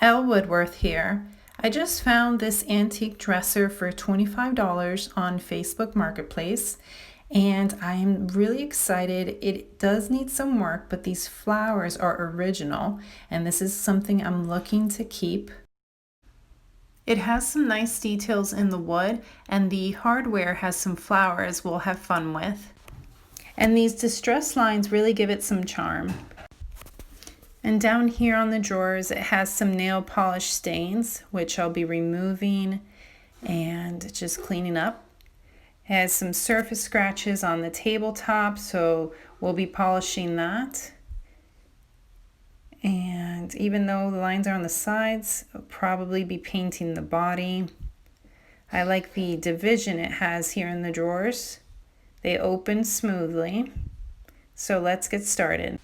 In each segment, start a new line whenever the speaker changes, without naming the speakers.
Elle Woodworth here. I just found this antique dresser for $25 on Facebook Marketplace, and I'm really excited. It does need some work, but these flowers are original, and this is something I'm looking to keep. It has some nice details in the wood, and the hardware has some flowers we'll have fun with. And these distress lines really give it some charm. And down here on the drawers, it has some nail polish stains, which I'll be removing and just cleaning up. It has some surface scratches on the tabletop, so we'll be polishing that. And even though the lines are on the sides, I'll probably be painting the body. I like the division it has here in the drawers. They open smoothly. So let's get started.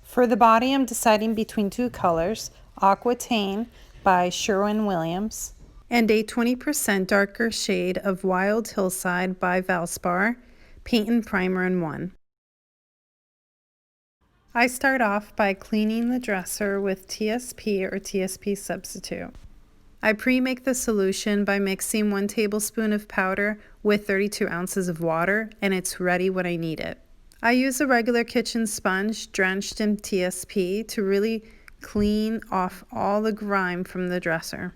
For the body, I'm deciding between two colors, Aquitaine by Sherwin-Williams and a 20% darker shade of Wild Hillside by Valspar, paint and primer in one. I start off by cleaning the dresser with TSP or TSP substitute. I pre-make the solution by mixing 1 tablespoon of powder with 32 ounces of water, and it's ready when I need it. I use a regular kitchen sponge drenched in TSP to really clean off all the grime from the dresser.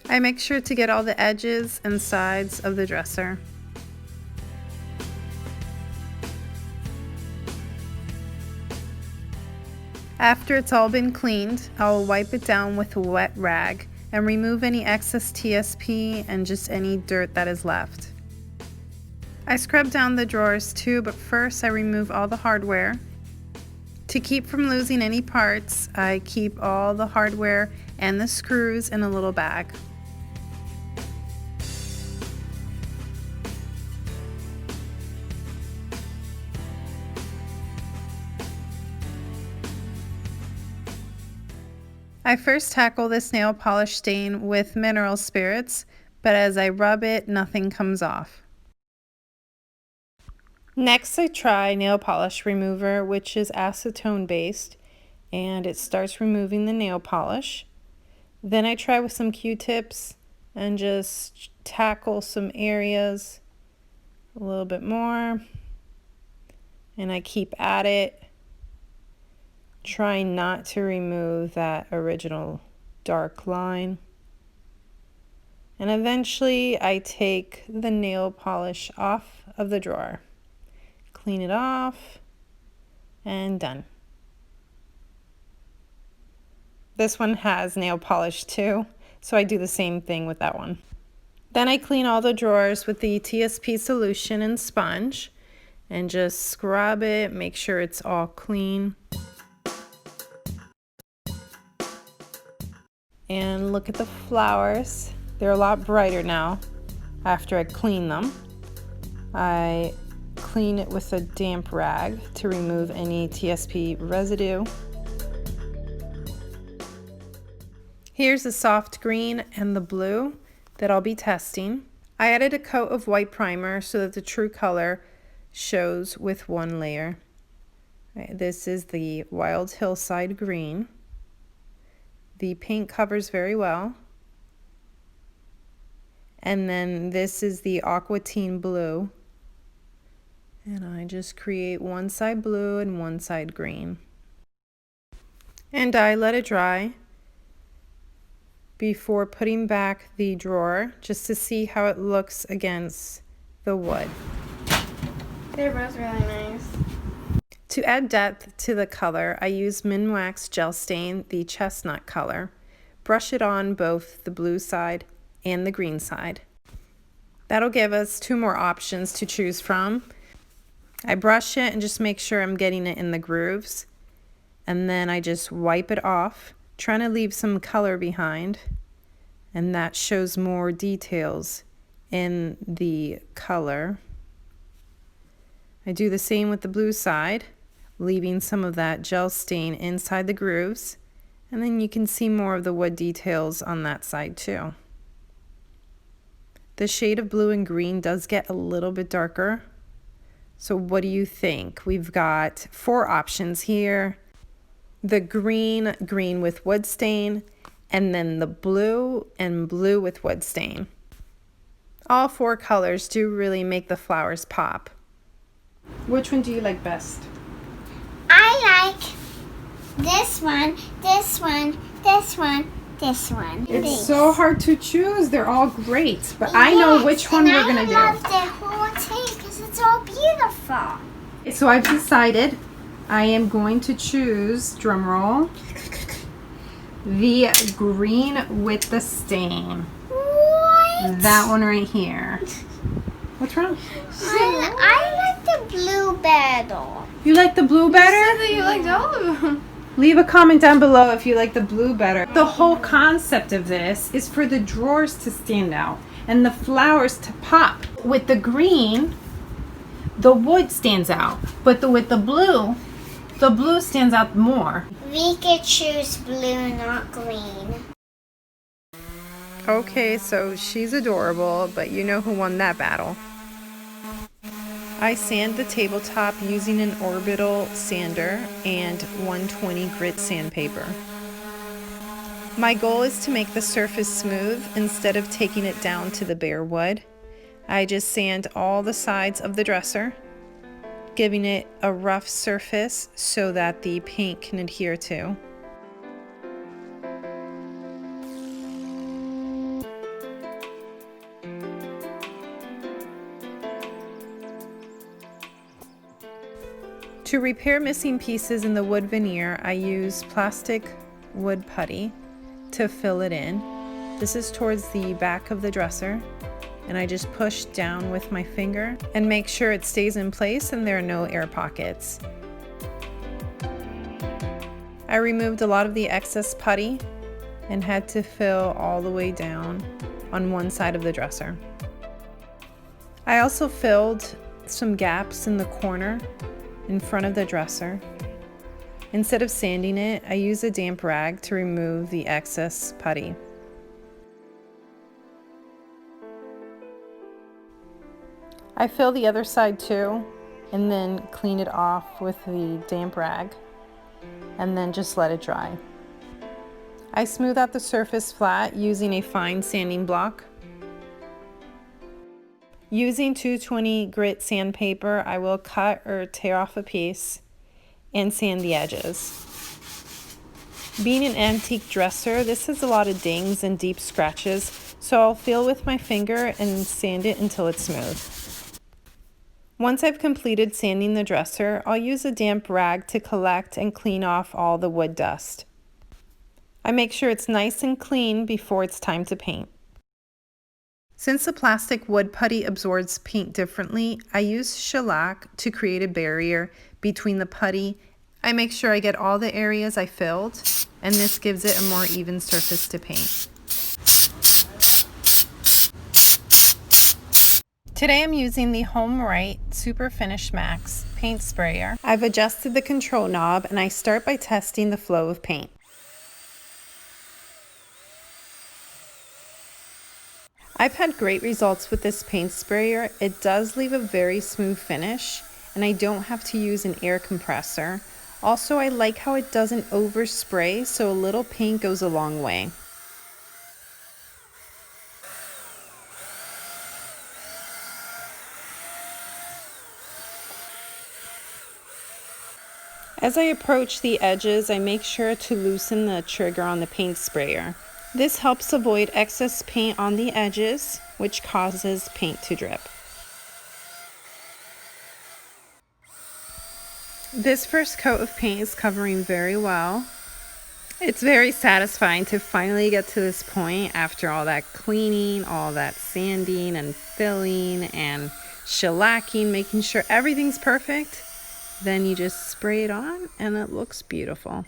I make sure to get all the edges and sides of the dresser. After it's all been cleaned, I'll wipe it down with a wet rag and remove any excess TSP and just any dirt that is left. I scrub down the drawers too, but first I remove all the hardware. To keep from losing any parts, I keep all the hardware and the screws in a little bag. I first tackle this nail polish stain with mineral spirits, but as I rub it, nothing comes off. Next, I try nail polish remover, which is acetone based, and it starts removing the nail polish. Then I try with some Q-tips and just tackle some areas a little bit more, and I keep at it. Trying not to remove that original dark line. And eventually I take the nail polish off of the drawer. Clean it off and done. This one has nail polish too, so I do the same thing with that one. Then I clean all the drawers with the TSP solution and sponge and just scrub it, make sure it's all clean. And look at the flowers. They're a lot brighter now after I clean them. I clean it with a damp rag to remove any TSP residue. Here's the soft green and the blue that I'll be testing. I added a coat of white primer so that the true color shows with one layer. This is the Wild Hillside green. The paint covers very well. And then this is the Aquitaine blue. And I just create one side blue and one side green. And I let it dry before putting back the drawer just to see how it looks against the wood.
They're both really nice.
To add depth to the color, I use Minwax Gel Stain, the chestnut color. Brush it on both the blue side and the green side. That'll give us 2 more options to choose from. I brush it and just make sure I'm getting it in the grooves. And then I just wipe it off, trying to leave some color behind. And that shows more details in the color. I do the same with the blue side, leaving some of that gel stain inside the grooves, and then you can see more of the wood details on that side too. The shade of blue and green does get a little bit darker, So what do you think? We've got 4 options here. The green with wood stain, and then the blue and blue with wood stain. All 4 colors do really make the flowers pop. Which one do you like best?
I like this one, this one, this one, this one.
It's so hard to choose. They're all great, but I know which one we're gonna do.
I love the whole thing because it's all beautiful.
So I've decided I am going to choose, drum roll, the green with the stain.
What?
That one right here. What's wrong?
I like the blue better.
You like the blue better?
You said that you liked all of them.
Leave a comment down below if you like the blue better. The whole concept of this is for the drawers to stand out and the flowers to pop. With the green, the wood stands out, but with the blue stands out more.
We could choose blue, not green.
Okay, so she's adorable, but you know who won that battle. I sand the tabletop using an orbital sander and 120 grit sandpaper. My goal is to make the surface smooth instead of taking it down to the bare wood. I just sand all the sides of the dresser, giving it a rough surface so that the paint can adhere to. To repair missing pieces in the wood veneer, I use plastic wood putty to fill it in. This is towards the back of the dresser, and I just push down with my finger and make sure it stays in place and there are no air pockets. I removed a lot of the excess putty and had to fill all the way down on one side of the dresser. I also filled some gaps in the corner in front of the dresser. Instead of sanding it, I use a damp rag to remove the excess putty. I fill the other side too, and then clean it off with the damp rag, and then just let it dry. I smooth out the surface flat using a fine sanding block. Using 220 grit sandpaper, I will cut or tear off a piece and sand the edges. Being an antique dresser, this has a lot of dings and deep scratches, so I'll feel with my finger and sand it until it's smooth. Once I've completed sanding the dresser, I'll use a damp rag to collect and clean off all the wood dust. I make sure it's nice and clean before it's time to paint. Since the plastic wood putty absorbs paint differently, I use shellac to create a barrier between the putty. I make sure I get all the areas I filled, and this gives it a more even surface to paint. Today I'm using the Home Right Super Finish Max paint sprayer. I've adjusted the control knob and I start by testing the flow of paint. I've had great results with this paint sprayer. It does leave a very smooth finish and I don't have to use an air compressor. Also, I like how it doesn't overspray, so a little paint goes a long way. As I approach the edges, I make sure to loosen the trigger on the paint sprayer. This helps avoid excess paint on the edges, which causes paint to drip. This first coat of paint is covering very well. It's very satisfying to finally get to this point after all that cleaning, all that sanding and filling and shellacking, making sure everything's perfect. Then you just spray it on and it looks beautiful.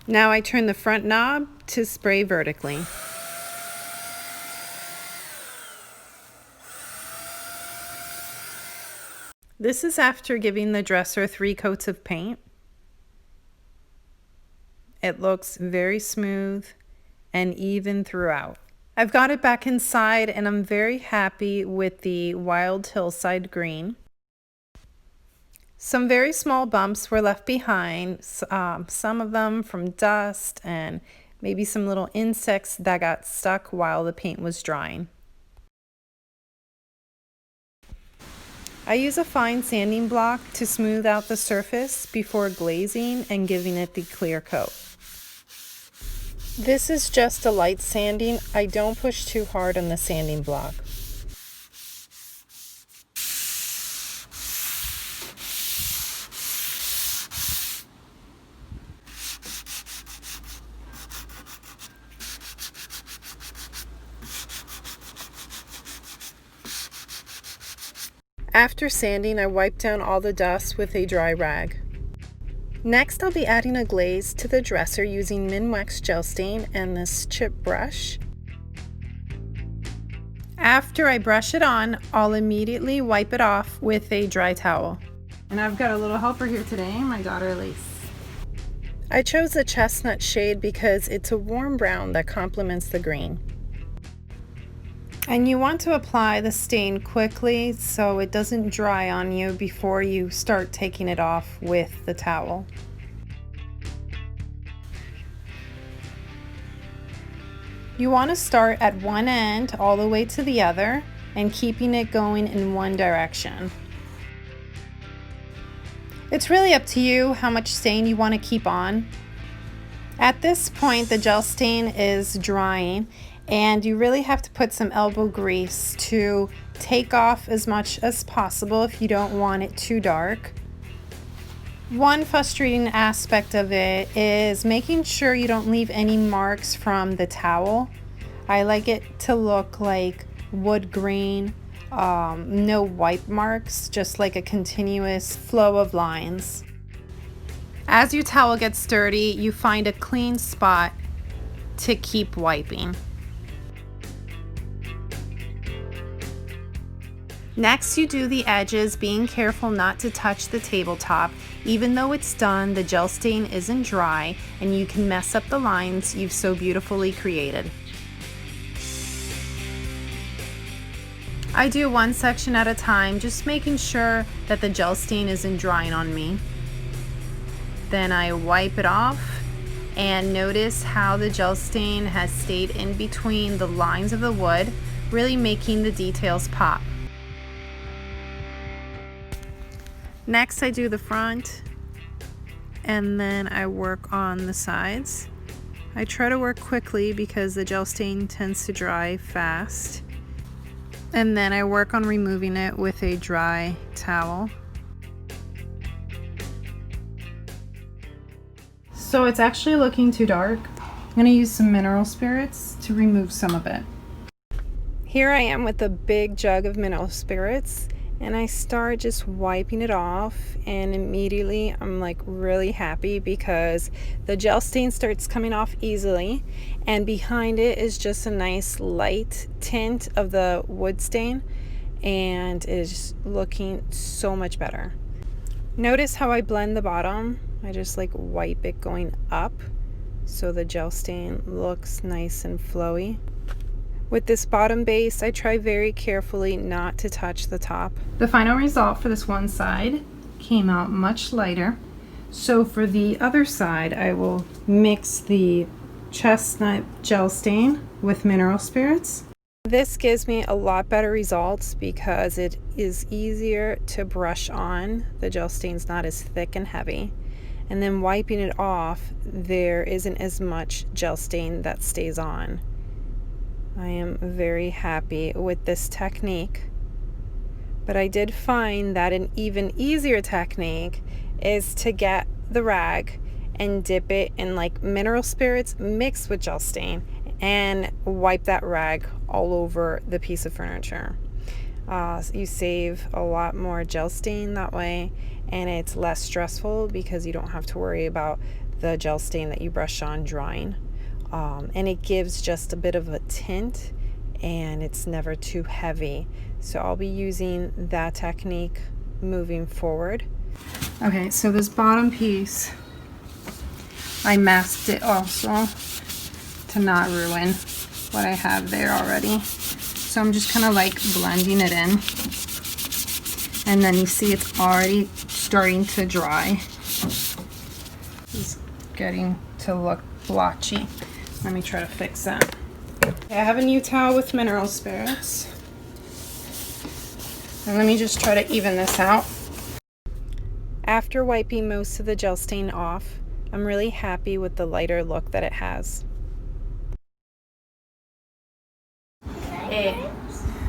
Now I turn the front knob to spray vertically. This is after giving the dresser 3 coats of paint. It looks very smooth and even throughout. I've got it back inside and I'm very happy with the wild hillside green. Some very small bumps were left behind, some of them from dust and maybe some little insects that got stuck while the paint was drying. I use a fine sanding block to smooth out the surface before glazing and giving it the clear coat. This is just a light sanding. I don't push too hard on the sanding block. After sanding, I wipe down all the dust with a dry rag. Next, I'll be adding a glaze to the dresser using Minwax gel stain and this chip brush. After I brush it on, I'll immediately wipe it off with a dry towel. And I've got a little helper here today, my daughter Elise. I chose the chestnut shade because it's a warm brown that complements the green. And you want to apply the stain quickly so it doesn't dry on you before you start taking it off with the towel. You want to start at one end all the way to the other and keeping it going in one direction. It's really up to you how much stain you want to keep on. At this point, the gel stain is drying, and you really have to put some elbow grease to take off as much as possible if you don't want it too dark. One frustrating aspect of it is making sure you don't leave any marks from the towel. I like it to look like wood grain, no wipe marks, just like a continuous flow of lines. As your towel gets dirty, you find a clean spot to keep wiping. Next, you do the edges, being careful not to touch the tabletop. Even though it's done, the gel stain isn't dry and you can mess up the lines you've so beautifully created. I do one section at a time, just making sure that the gel stain isn't drying on me. Then I wipe it off and notice how the gel stain has stayed in between the lines of the wood, really making the details pop. Next, I do the front and then I work on the sides. I try to work quickly because the gel stain tends to dry fast. And then I work on removing it with a dry towel. So it's actually looking too dark. I'm going to use some mineral spirits to remove some of it. Here I am with a big jug of mineral spirits. And I start just wiping it off, and immediately I'm like really happy because the gel stain starts coming off easily, and behind it is just a nice light tint of the wood stain, and it is looking so much better. Notice how I blend the bottom. I just like wipe it going up so the gel stain looks nice and flowy. With this bottom base, I try very carefully not to touch the top. The final result for this one side came out much lighter. So for the other side, I will mix the chestnut gel stain with mineral spirits. This gives me a lot better results because it is easier to brush on. The gel stain's not as thick and heavy. And then wiping it off, there isn't as much gel stain that stays on. I am very happy with this technique, but I did find that an even easier technique is to get the rag and dip it in like mineral spirits mixed with gel stain and wipe that rag all over the piece of furniture. So you save a lot more gel stain that way, and it's less stressful because you don't have to worry about the gel stain that you brush on drying. And it gives just a bit of a tint, and it's never too heavy. So I'll be using that technique moving forward. Okay, so this bottom piece, I masked it also to not ruin what I have there already. So I'm just kind of like blending it in. And then you see it's already starting to dry. It's getting to look blotchy. Let me try to fix that. Okay, I have a new towel with mineral spirits. And let me just try to even this out. After wiping most of the gel stain off, I'm really happy with the lighter look that it has.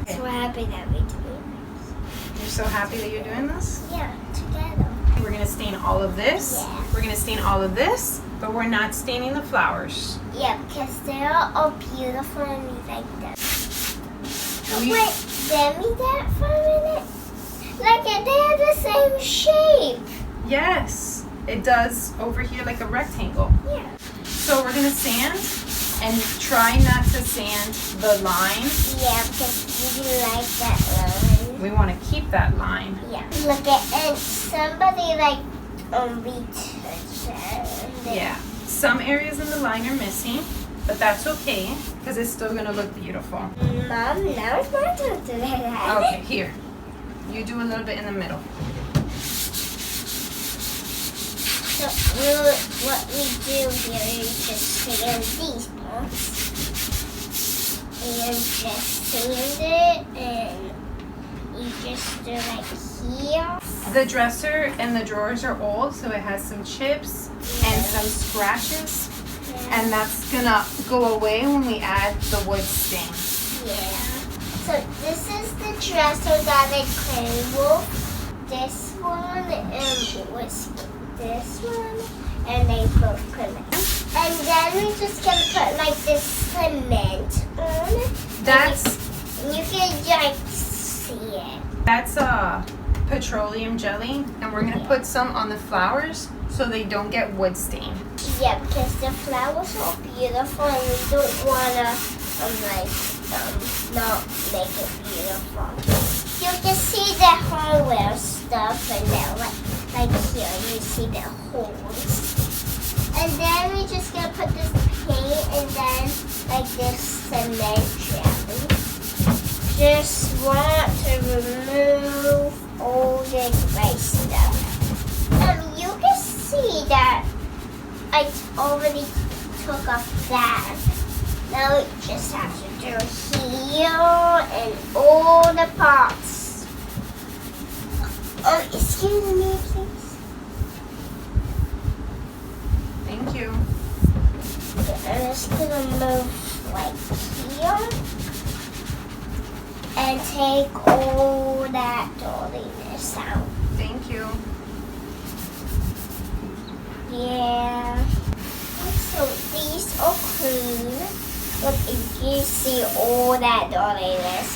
So happy that we do this.
You're so happy that you're doing this?
Yeah, together.
We're going to stain all of this.
Yeah.
We're going to stain all of this, but we're not staining the flowers.
Yeah, because they're all beautiful and we like them. Wait, let me that for a minute. Like they have the same shape.
Yes, it does over here like a rectangle.
Yeah.
So we're going to sand and try not to sand the line.
Yeah, because we like that line.
We want to keep that line.
Yeah. Look at and somebody like retouched it.
Yeah. Some areas in the line are missing, but that's okay because it's still going to look beautiful.
Mom, now it's my turn to do that.
Okay, here. You do a little bit in the middle.
So what we do here is just sand these parts. And just sand it and you just do like here.
The dresser and the drawers are old, so it has some chips and some scratches. And that's gonna go away when we add the wood stain.
Yeah. So this is the dresser that I came with. This one and was this one, and they both connect. And then we just gonna put like this cement on. And you can like see it.
That's petroleum jelly, and we're gonna put some on the flowers so they don't get wood stain.
Yeah, because the flowers are beautiful, and we don't wanna not make it beautiful. You can see the hardware stuff and then like here you see the holes. And then we just gonna put this paint and then like this cement jelly. Just want to remove all the gray stuff. You can see that I already took off that. Now we just have to do here and all the parts. Excuse me, please.
Thank you.
I'm just gonna move like here and take all that dirtiness out.
Thank you.
Yeah. So these are clean. Look, you see all that dirtiness.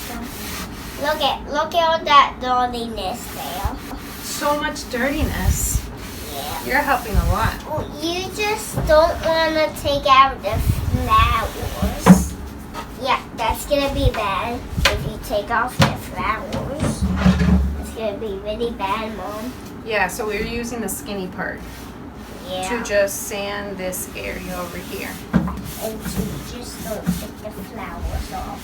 Look at all that dirtiness there.
So much dirtiness.
Yeah.
You're helping a lot.
Well, you just don't want to take out the flowers. Yeah, that's gonna be bad if you take off the flowers. It's gonna be really bad, Mom.
Yeah, so we're using the skinny part to just sand this area over here.
And to just don't take the flowers off.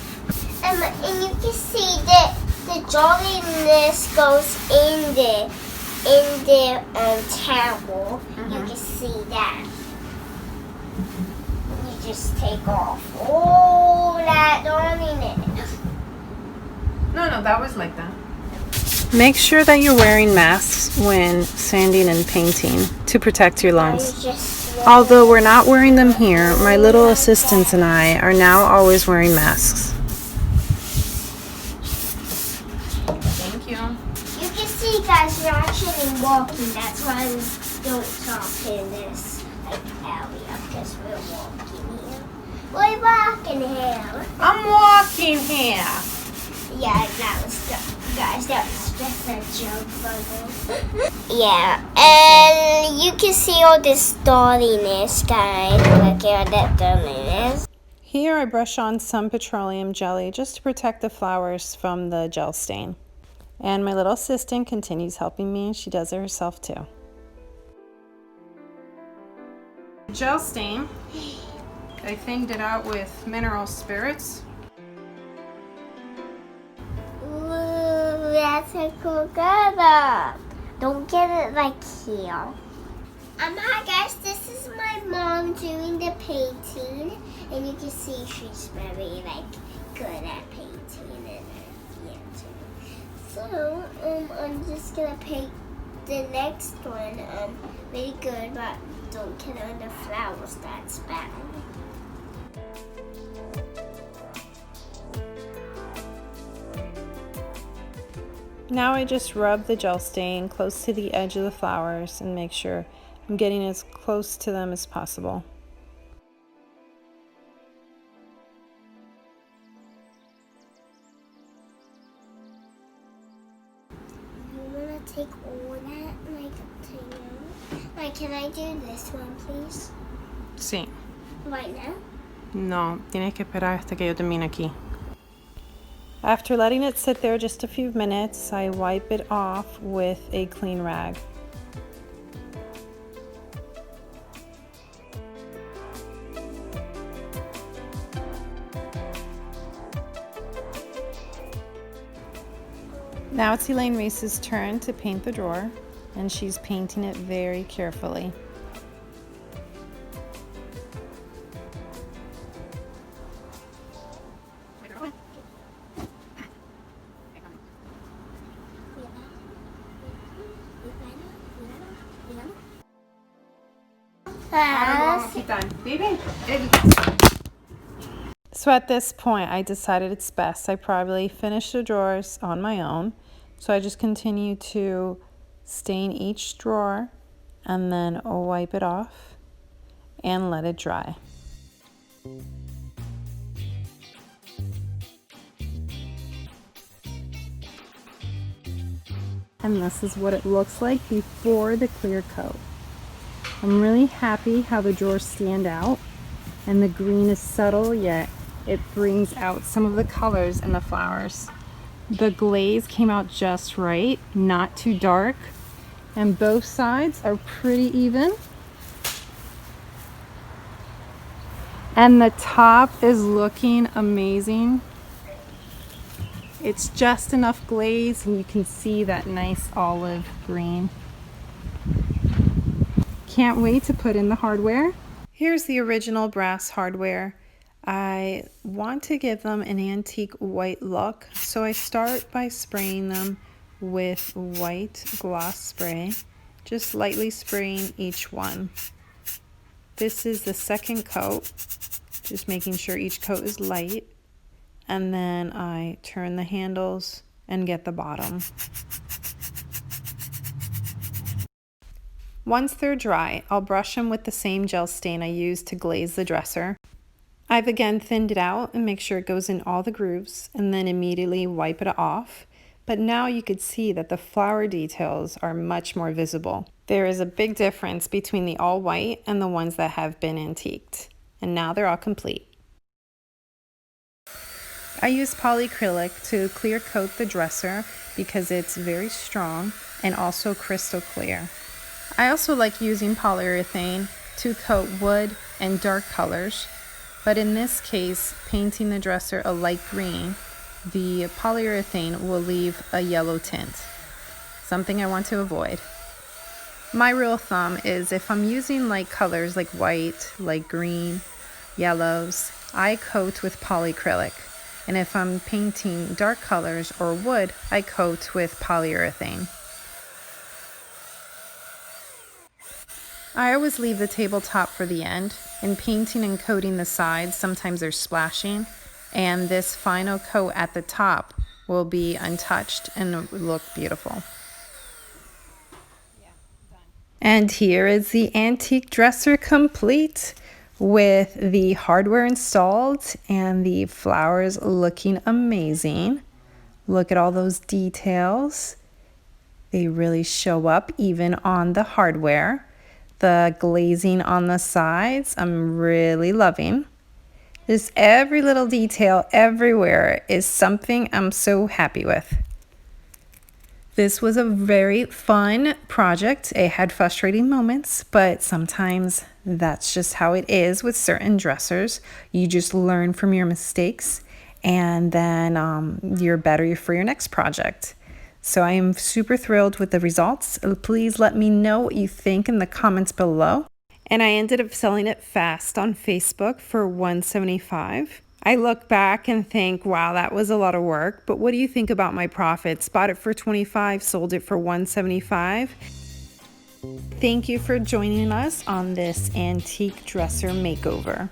And you can see that the jolliness goes in the towel. You can see that. You just take off all that jolliness.
No, that was like that. Make sure that you're wearing masks when sanding and painting to protect your lungs. Although we're not wearing them here, my little assistants and I are now always wearing masks. Thank you.
You can see, guys, we're actually walking. That's why we don't talk in this area, because we're walking here. We're walking here.
I'm walking here.
Yeah, that was just a joke, Bubble. Yeah, and you can see all this dirtiness, guys. Look at that dirtiness.
Here I brush on some petroleum jelly just to protect the flowers from the gel stain. And my little assistant continues helping me. She does it herself too. Gel stain I thinned it out with mineral spirits.
Ooh, that's a cool color. Don't get it like here. Hi guys, this is my mom doing the painting, and you can see she's very good at painting and so I'm just gonna paint the next one really good, but don't get on the flowers, that's bad.
Now I just rub the gel stain close to the edge of the flowers and make sure I'm getting as close to them as possible.
You wanna take all that, can I do this one, please?
Sí.
Right now?
No, tienes que esperar hasta que yo termine aquí. After letting it sit there just a few minutes, I wipe it off with a clean rag. Now it's Elaine Reese's turn to paint the drawer, and she's painting it very carefully. So at this point, I decided it's best I probably finish the drawers on my own. So I just continue to stain each drawer and then wipe it off and let it dry. And this is what it looks like before the clear coat. I'm really happy how the drawers stand out, and the green is subtle, yet it brings out some of the colors in the flowers. The glaze came out just right, not too dark, and both sides are pretty even. And the top is looking amazing. It's just enough glaze, and you can see that nice olive green. Can't wait to put in the hardware. Here's the original brass hardware. I want to give them an antique white look, so I start by spraying them with white gloss spray, just lightly spraying each one. This is the second coat, just making sure each coat is light, and then I turn the handles and get the bottom. Once they're dry, I'll brush them with the same gel stain I used to glaze the dresser. I've again thinned it out and make sure it goes in all the grooves, and then immediately wipe it off. But now you could see that the flower details are much more visible. There is a big difference between the all white and the ones that have been antiqued. And now they're all complete. I use polyacrylic to clear coat the dresser because it's very strong and also crystal clear. I also like using polyurethane to coat wood and dark colors, but in this case, painting the dresser a light green, the polyurethane will leave a yellow tint, something I want to avoid. My rule of thumb is if I'm using light colors like white, light green, yellows, I coat with polyacrylic. And if I'm painting dark colors or wood, I coat with polyurethane. I always leave the tabletop for the end. In painting and coating the sides, sometimes they're splashing, and this final coat at the top will be untouched and look beautiful. And here is the antique dresser complete, with the hardware installed and the flowers looking amazing. Look at all those details. They really show up even on the hardware. The glazing on the sides, I'm really loving. Just every little detail everywhere is something I'm so happy with. This was a very fun project. It had frustrating moments, but sometimes That's just how it is with certain dressers. You just learn from your mistakes, and then you're better for your next project. So I am super thrilled with the results. Please let me know what you think in the comments below. And I ended up selling it fast on Facebook for $175. I look back and think, wow, that was a lot of work. But what do you think about my profits? Bought it for $25, sold it for $175. Thank you for joining us on this antique dresser makeover.